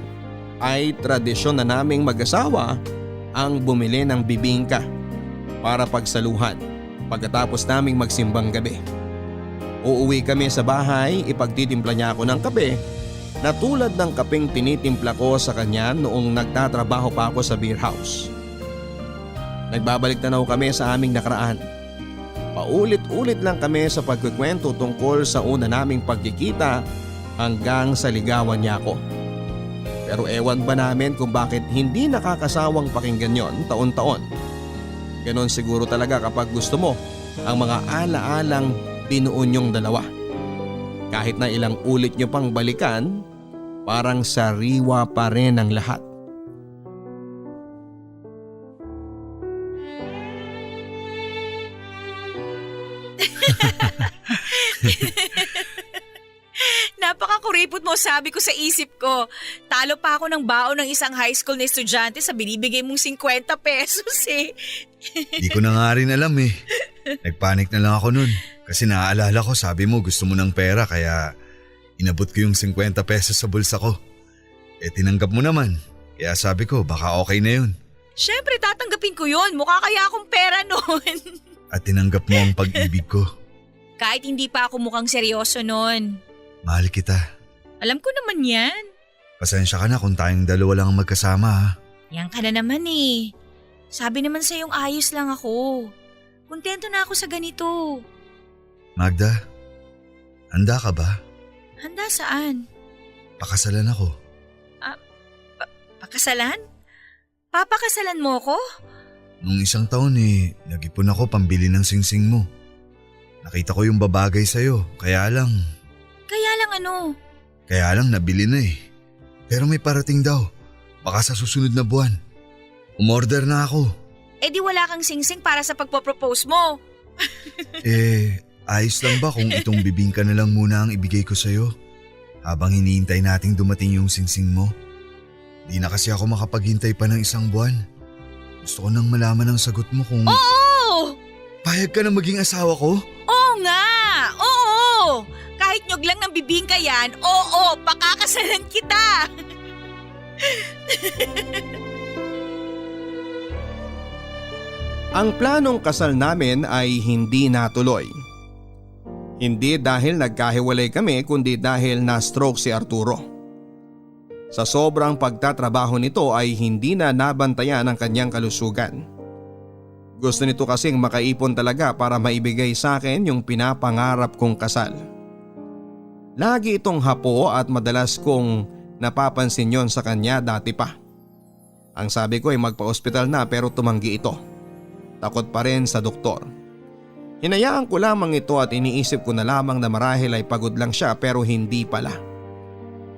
ay tradisyon na naming mag-asawa ang bumili ng bibingka para pagsaluhan pagkatapos naming magsimbang gabi. Uuwi kami sa bahay, ipagtitimpla niya ako ng kape na tulad ng kapeng tinitimpla ko sa kanya noong nagtatrabaho pa ako sa beer house. Nagbabalik tanaw kami sa aming nakaraan. Paulit-ulit lang kami sa pagkukwento tungkol sa una naming pagkikita hanggang sa ligawan niya ako. Pero ewan ba namin kung bakit hindi nakakasawang pakinggan yon taon-taon. Ganon siguro talaga kapag gusto mo ang mga ala-alang binuo niyong dalawa. Kahit na ilang ulit niyo pang balikan, parang sariwa pa rin ang lahat. Napakakuripot mo, sabi ko sa isip ko. Talo pa ako ng baon ng isang high school na estudyante sa binibigay mong 50 pesos eh. Di ko na nga rin alam eh. Nagpanik na lang ako nun. Kasi naaalala ko sabi mo gusto mo ng pera kaya inabot ko yung 50 pesos sa bulsa ko. Tinanggap mo naman. Kaya sabi ko baka okay na yun. Siyempre tatanggapin ko yun. Mukha kaya akong pera nun. At tinanggap mo ang pag-ibig ko. Kahit hindi pa ako mukhang seryoso nun. Mahal kita. Alam ko naman yan. Pasensya ka na kung tayong dalawa lang ang magkasama ha. Yan ka na naman eh. Sabi naman sa'yong ayos lang ako. Kontento na ako sa ganito. Magda, handa ka ba? Handa saan? Pakasalan ako. Pakasalan? Papakasalan mo ko? Nung isang taon nag-ipon ako pambili ng singsing mo. Nakita ko yung babagay sa'yo, kaya lang Ano? nabili na Pero may parating daw, baka sa susunod na buwan. Umorder na ako. Eh di wala kang singsing para sa pagpo-propose mo. Ayos lang ba kung itong bibingka na lang muna ang ibigay ko sa'yo? Habang hinihintay nating dumating yung singsing mo. Di na kasi ako makapaghintay pa ng isang buwan. Gusto ko nang malaman ang sagot mo kung… Oo! Payag ka na maging asawa ko? Oo nga! Oo! Kahit nyog lang ng bibingka yan, oo, pakakasalan kita! Ang planong kasal namin ay hindi natuloy. Hindi dahil nagkahiwalay kami kundi dahil na-stroke si Arturo. Sa sobrang pagtatrabaho nito ay hindi na nabantayan ang kanyang kalusugan. Gusto nito kasing makaipon talaga para maibigay sa akin yung pinapangarap kong kasal. Lagi itong hapo at madalas kong napapansin yon sa kanya dati pa. Ang sabi ko ay magpa-ospital na pero tumanggi ito. Takot pa rin sa doktor. Hinayaan ko lamang ito at iniisip ko na lamang na marahil ay pagod lang siya pero hindi pala.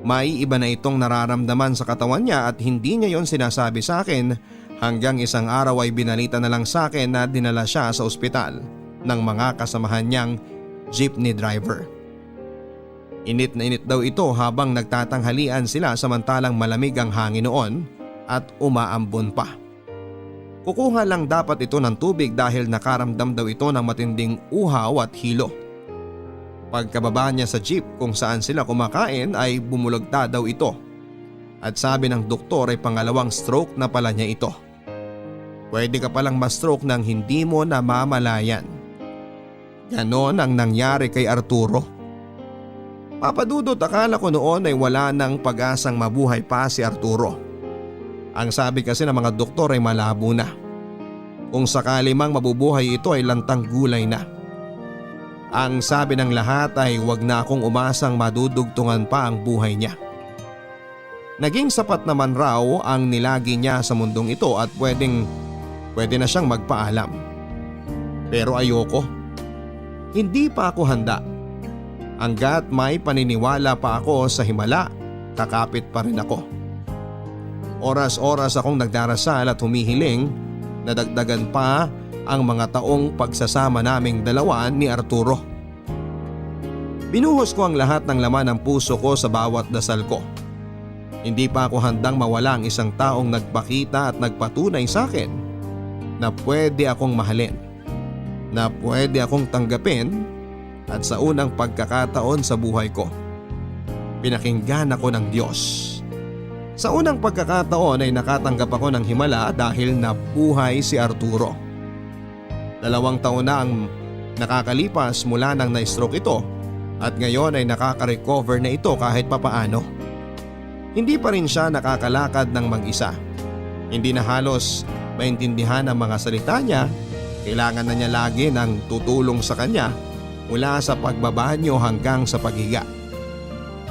May iba na itong nararamdaman sa katawan niya at hindi niya yon sinasabi sa akin hanggang isang araw ay binalita na lang sa akin na dinala siya sa ospital ng mga kasamahan niyang jeepney driver. Init na init daw ito habang nagtatanghalian sila samantalang malamig ang hangin noon at umaambon pa. Kukuha lang dapat ito ng tubig dahil nakaramdam daw ito ng matinding uhaw at hilo. Pagkababa niya sa jeep kung saan sila kumakain ay bumulagta daw ito. At sabi ng doktor ay pangalawang stroke na pala niya ito. Pwede ka palang ma-stroke nang hindi mo namamalayan. Ganon ang nangyari kay Arturo. Papadudot, akala ko noon ay wala nang pag-asang mabuhay pa si Arturo. Ang sabi kasi ng mga doktor ay malabo na. Kung sakali mang mabubuhay ito ay lantang gulay na. Ang sabi ng lahat ay wag na akong umasang madudugtungan pa ang buhay niya. Naging sapat naman raw ang nilagi niya sa mundong ito at pwede na siyang magpaalam. Pero ayoko. Hindi pa ako handa. Hanggat may paniniwala pa ako sa himala, kakapit pa rin ako. Oras-oras akong nagdarasal at humihiling na dagdagan pa ang mga taong pagsasama naming dalawa ni Arturo. Binuhos ko ang lahat ng laman ng puso ko sa bawat dasal ko. Hindi pa ako handang mawala ang isang taong nagpakita at nagpatunay sa akin na pwede akong mahalin, na pwede akong tanggapin at sa unang pagkakataon sa buhay ko, pinakinggan ako ng Diyos. Sa unang pagkakataon ay nakatanggap ako ng himala dahil nabuhay si Arturo. 2 taon na ang nakakalipas mula nang na-stroke ito at ngayon ay nakaka-recover na ito kahit papaano. Hindi pa rin siya nakakalakad ng mag-isa. Hindi na halos maintindihan ang mga salita niya. Kailangan na niya lagi ng tutulong sa kanya mula sa pagbabanyo hanggang sa paghiga.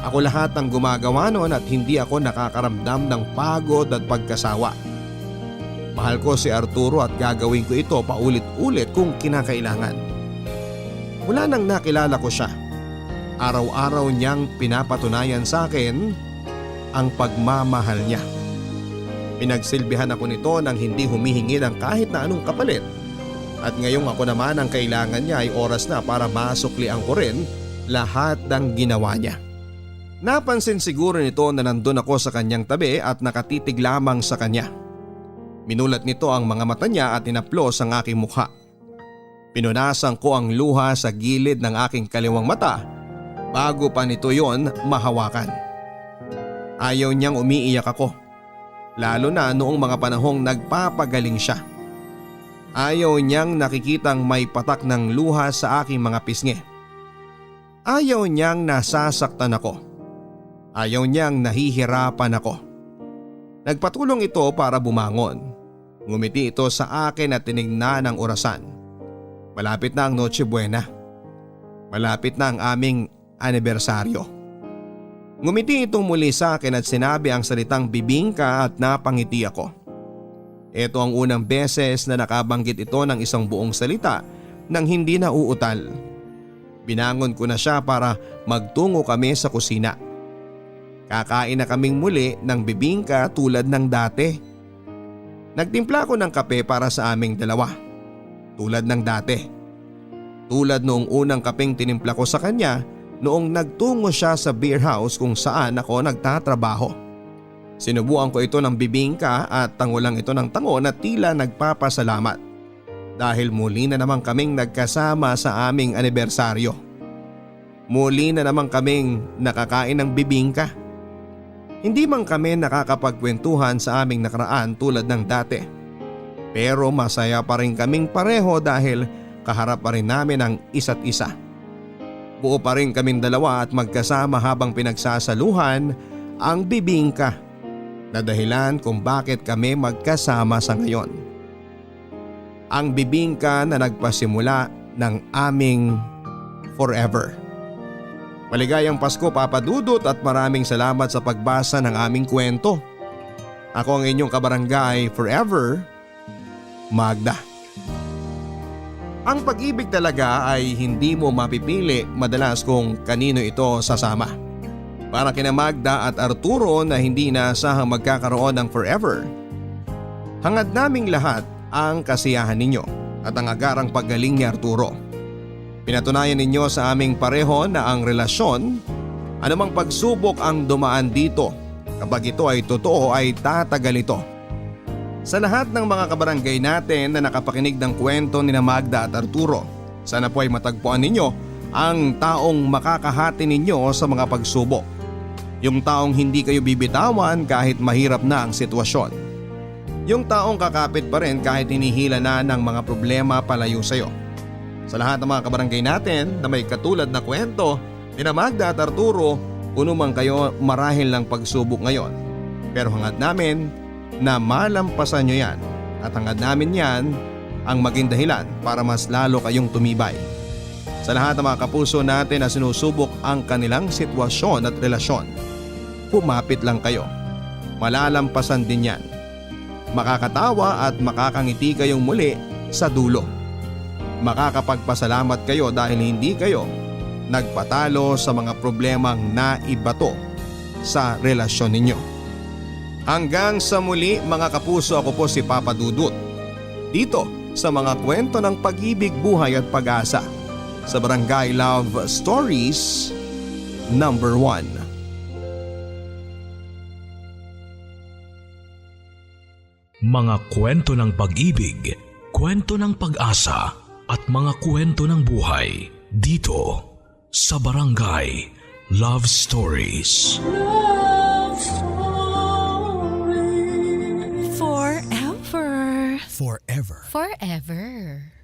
Ako lahat ang gumagawa noon at hindi ako nakakaramdam ng pagod at pagkasawa. Mahal ko si Arturo at gagawin ko ito paulit-ulit kung kinakailangan. Mula nang nakilala ko siya, araw-araw niyang pinapatunayan sa akin ang pagmamahal niya. Pinagsilbihan ako nito nang hindi humihingi ng kahit na anong kapalit. At ngayong ako naman ang kailangan niya ay oras na para masuklian ko rin lahat ng ginawa niya. Napansin siguro nito na nandun ako sa kanyang tabi at nakatitig lamang sa kanya. Minulat nito ang mga mata niya at inaplos ang aking mukha. Pinunasan ko ang luha sa gilid ng aking kaliwang mata bago pa nito yon mahawakan. Ayaw niyang umiiyak ako, lalo na noong mga panahong nagpapagaling siya. Ayaw niyang nakikitang may patak ng luha sa aking mga pisngi. Ayaw niyang nasasaktan ako. Ayaw niyang nahihirapan ako. Nagpatulong ito para bumangon. Ngumiti ito sa akin at tinignan ang orasan. Malapit na ang Noche Buena. Malapit na ang aming anibersaryo. Ngumiti itong muli sa akin at sinabi ang salitang bibingka at napangiti ako. Ito ang unang beses na nakabanggit ito ng isang buong salita nang hindi na uutal. Binangon ko na siya para magtungo kami sa kusina. Kakain na kaming muli ng bibingka tulad ng dati. Nagtimpla ko ng kape para sa aming dalawa. Tulad ng dati. Tulad noong unang kapeng tinimpla ko sa kanya noong nagtungo siya sa beer house kung saan ako nagtatrabaho. Sinubuan ko ito ng bibingka at tangulang ito ng tango na tila nagpapasalamat. Dahil muli na naman kaming nagkasama sa aming anibersaryo. Muli na naman kaming nakakain ng bibingka. Hindi man kami nakakapagkwentuhan sa aming nakaraan tulad ng dati. Pero masaya pa rin kaming pareho dahil kaharap pa rin namin ang isa't isa. Buo pa rin kaming dalawa at magkasama habang pinagsasaluhan ang bibingka na dahilan kung bakit kami magkasama sa ngayon. Ang bibingka na nagpasimula ng aming forever. Maligayang Pasko, Papa Dudut, at maraming salamat sa pagbasa ng aming kwento. Ako ang inyong kabarangay forever, Magda. Ang pag-ibig talaga ay hindi mo mapipili madalas kung kanino ito sasama. Para kina Magda at Arturo na hindi inaasahang magkakaroon ng forever. Hangad naming lahat ang kasiyahan ninyo at ang agarang paggaling ni Arturo. Pinatunayan ninyo sa aming pareho na ang relasyon, anumang pagsubok ang dumaan dito, kapag ito ay totoo ay tatagal ito. Sa lahat ng mga kabarangay natin na nakapakinig ng kwento ni Magda at Arturo, sana po ay matagpuan ninyo ang taong makakahati ninyo sa mga pagsubok. Yung taong hindi kayo bibitawan kahit mahirap na ang sitwasyon. Yung taong kakapit pa rin kahit hinihila na ng mga problema palayo sa'yo. Sa lahat ng mga kabarangay natin na may katulad na kwento ni Magda at Arturo, puno man kayo marahil ng pagsubok ngayon. Pero hangad namin na malampasan nyo yan at hangad namin yan ang maging dahilan para mas lalo kayong tumibay. Sa lahat ng mga kapuso natin na sinusubok ang kanilang sitwasyon at relasyon, pumapit lang kayo. Malalampasan din yan. Makakatawa at makakangiti kayong muli sa dulo. Makakapagpasalamat kayo dahil hindi kayo nagpatalo sa mga problemang naibato sa relasyon ninyo. Hanggang sa muli mga kapuso, ako po si Papa Dudut. Dito sa mga kwento ng pag-ibig, buhay at pag-asa sa Barangay Love Stories number 1. Mga kwento ng pag-ibig, kwento ng pag-asa at mga kwento ng buhay dito sa Barangay Love Stories. Love Stories. Forever. Forever. Forever.